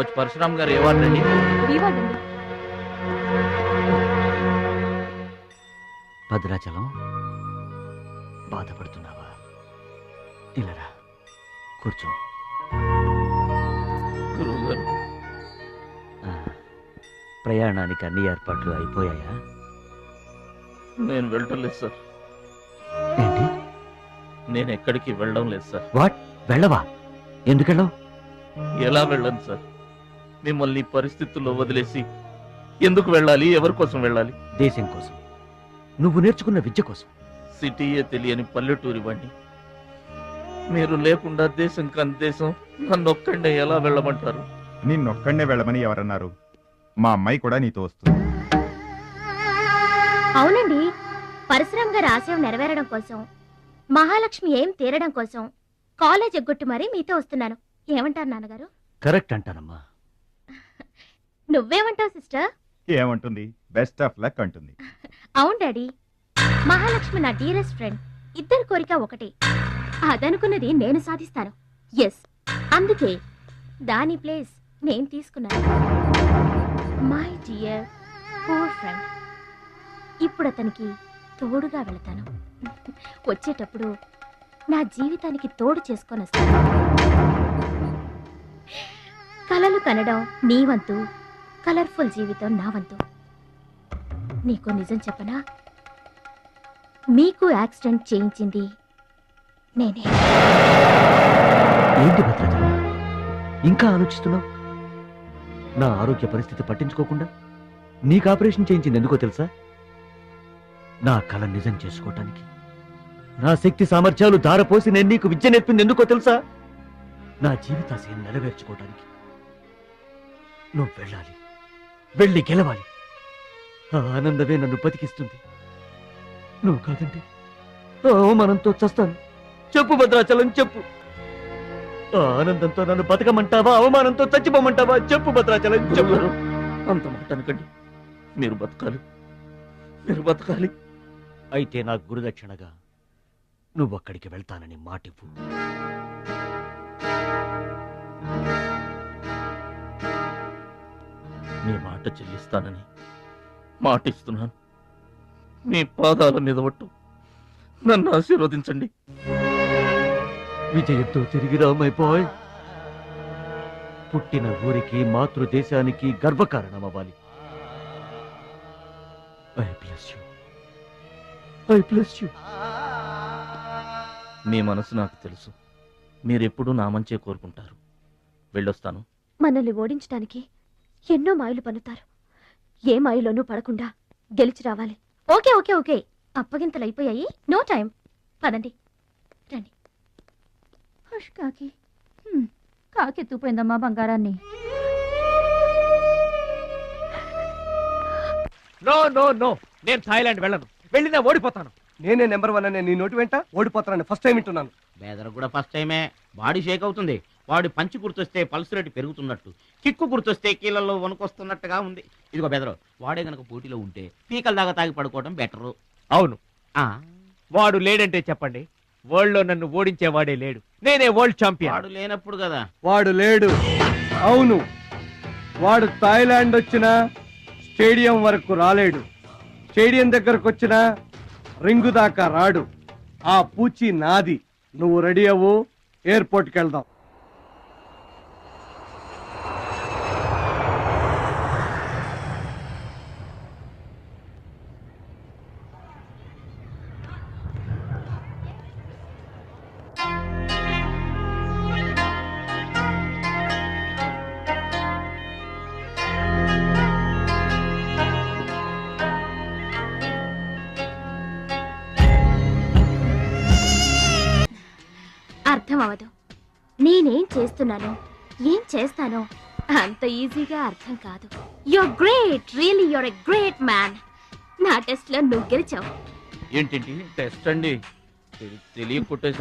Coach Parashuram గారు ఏ ward అండి? భద్రాచలం బాధపడుతున్నావా? ఇలారా కూర్చో. గురువు గారు, ప్రయాణానికి అన్ని ఏర్పాట్లు అయిపోయాయా? నేను వెళ్ళటం లేదు సార్. ఏంటి? నేను ఎక్కడికి వెళ్ళడం లేదు సార్. వాట్? వెళ్ళవా? ఎందుకెళ్ళవు? ఎలా వెళ్ళను సార్? మిమ్మల్ని పరిస్థితుల్లో వదిలేసి ఎందుకు వెళ్ళాలి? ఎవరి కోసం వెళ్ళాలి? దేశం కోసం, నువ్వు నేర్చుకున్న విద్య కోసం. సిటీయే తెలియని పల్లెటూరి వాణ్ణి. మీరు లేకుండా దేశం కాని దేశం నన్నొక్కడే ఎలా వెళ్ళమంటారు? నిన్నొక్కడే వెళ్ళమని ఎవరన్నారు? మా అమ్మాయి కూడా నీతో వస్తుంది. అవునండి, పరశురామ్ గారి ఆశయం నెరవేరడం కోసం, మహాలక్ష్మి ఏం తీరడం కోసం కాలేజ్ ఎగ్గొట్టి మరీ మీతో వస్తున్నాను. ఏమంటారు నాన్నగారు? కరెక్ట్ అంటానమ్మా. నువ్వేమంటావు సిస్టర్? ఏమంటుంది? బెస్ట్ ఆఫ్ లక్ అంటుంది. అవును డాడీ, మహాలక్ష్మి నా డీరెస్ట్ ఫ్రెండ్. ఇద్దరి కోరిక ఒకటే, అదనుకున్నది నేను సాధిస్తాను. ఎస్, అందుకే దాని ప్లేస్ నేను తీసుకున్నాను. My dear poor friend. ఇప్పుడు అతనికి తోడుగా వెళతాను. వచ్చేటప్పుడు నా జీవితానికి తోడు చేసుకొని వస్తాను. కలలు కనడం నీ వంతు, కలర్ఫుల్ జీవితం నా వంతు. నీకు నిజం చెప్పనా? మీకు యాక్సిడెంట్ చేయించింది నేనే. ఏంటి భద్రాచలం, ఇంకా ఆలోచిస్తున్నావు? నా ఆరోగ్య పరిస్థితి పట్టించుకోకుండా నీకు ఆపరేషన్ చేయించింది ఎందుకో తెలుసా? నా కళ నిజం చేసుకోవటానికి. నా శక్తి సామర్థ్యాలు ధారపోసి నేను నీకు విద్య నేర్పింది ఎందుకో తెలుసా? నా జీవితాశయం నెరవేర్చుకోవటానికి. నువ్వు వెళ్ళాలి, వెళ్ళి గెలవాలి. ఆ ఆనందమే నన్ను బతికిస్తుంది. నువ్వు కాదంటే ఆ అవమానంతో చస్తాను. చెప్పు భద్రాచలం, చెప్పు. ఆ ఆనందంతో నన్ను బతకమంటావా, అవమానంతో చచ్చిపోమంటావా? చెప్పు భద్రాచలం, చెప్పు. అంత మాట అనకండి. మీరు బతకాలి, మీరు బతకాలి. అయితే నా గురుదక్షిణగా నువ్వు అక్కడికి వెళ్తానని మాటివ్వు. మీ మాట చెల్లిస్తానని మాటిస్తున్నాను. మీ పాదాల మీద ఒట్టు. నన్ను ఆశీర్వదించండి. విజయంతో తిరిగి రా మై బాయ్. పుట్టిన ఊరికి, మాతృదేశానికి గర్వకారణమవ్వాలి. I bless you, I bless you. మీ మనసు నాకు తెలుసు. మీరెప్పుడూ నా మంచే కోరుకుంటారు. వెళ్ళొస్తాను. మనల్ని ఓడించడానికి ఎన్నో మాయలు పన్నుతారు. ఏ మాయలోనూ పడకుండా గెలిచి రావాలి. ఓకే ఓకే ఓకే, అప్పగింతలు అయిపోయాయి. No time. పదండి, రండి. కాకి కాకెత్తుపోయిందమ్మా బంగారాన్ని. నో నో నో, నేను థాయిలాండ్ వెళ్ళను. వెళ్ళినా ఓడిపోతాను. నేనే నెంబర్ 1 అనే నీ నోటి వెంట ఓడిపోతానని ఫస్ట్ టైం వింటున్నాను. బేదర్ కూడా ఫస్ట్ టైమే. బాడీ షేక్ అవుతుంది. వాడి పంచి గుర్తొస్తే పల్స్ రేటు పెరుగుతున్నట్టు, కిక్కు గుర్తొస్తే కీళ్ళల్లో వణుకొస్తున్నట్టుగా ఉంది. ఇదిగో బెదరు, వాడే గనక పోటీలో ఉంటే పీకల దాకా తాగి పడుకోవడం బెటరు. అవును, వాడు లేడంటే చెప్పండి. వరల్డ్ లో నన్ను ఓడించేవాడే లేడు. నేనే వరల్డ్ ఛాంపియన్. వాడు లేనప్పుడు కదా. వాడు లేడు. అవును, వాడు థాయిలాండ్ వచ్చినా స్టేడియం వరకు రాలేడు. స్టేడియం దగ్గరకు వచ్చినా రింగు దాకా రాడు. ఆ పూచి నాది. నువ్వు రెడీ అవ్వు, ఎయిర్పోర్ట్కి వెళ్దాం. అర్థం అవదు. నేనేం చేస్తున్నానో, ఏం చేస్తానో అంత ఈజీగా అర్థం కాదు. You're great, really you're a great man. నా టెస్ట్ లో నువ్వు గెలిచావు. ఏంటి టెస్ట్ అండి? తెలియ కొట్టేసి